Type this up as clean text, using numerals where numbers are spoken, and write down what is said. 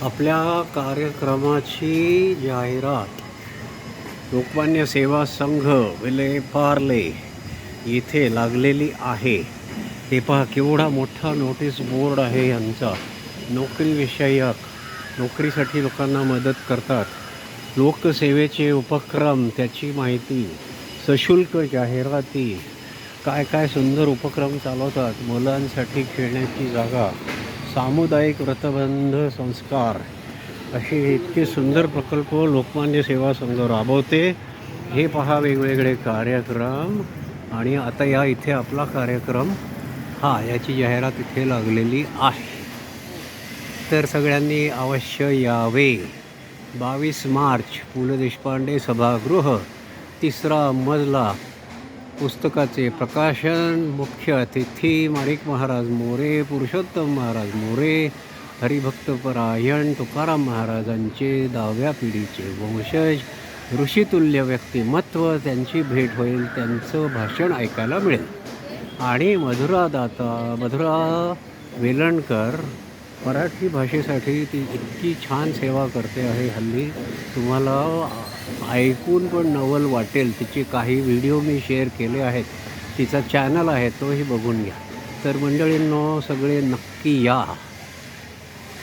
आपल्या कार्यक्रमाची जाहिरात लोकमान्य सेवा संघ विले पार्ले इथे लागलेली आहे। हे पहा केवढा मोठा नोटीस बोर्ड आहे यांचा। नोकरीविषयक नोकरीसाठी लोकांना मदत करतात, लोकसेवेचे उपक्रम त्याची माहिती, सशुल्क जाहिराती, काय काय सुंदर उपक्रम चालवतात। मुलांसाठी खेळण्याची जागा, सामुदायिक व्रतबंध संस्कार, असे इतके सुंदर प्रकल्प लोकमान्य सेवा संघ राबवते। हे पहा वेगवेगळे कार्यक्रम। आणि आता या इथे आपला कार्यक्रम याची जाहिरात इथे लागलेली आहे, तर सगळ्यांनी अवश्य यावे। 22 मार्च पु ल देशपांडे सभागृह, 3रा मजला, पुस्तकाचे प्रकाशन। मुख्य अतिथी माणिक महाराज मोरे, पुरुषोत्तम महाराज मोरे, हरिभक्तपरायण तुकाराम महाराजांचे 10व्या पिढीचे वंशज, ऋषितुल्य व्यक्तिमत्व। त्यांची भेट होईल, त्यांचं भाषण ऐकायला मिळेल। आणि मधुरा वेलणकर मराठी भाषेसाठी ती इतकी छान सेवा करते आहे हल्ली, तुम्हाला ऐकून पण नवल वाटेल। तिचे काही व्हिडिओ मी शेअर केले आहेत, तिचा चॅनल आहे तोही बघून घ्या। तर मंडळींनो, सगळे नक्की या।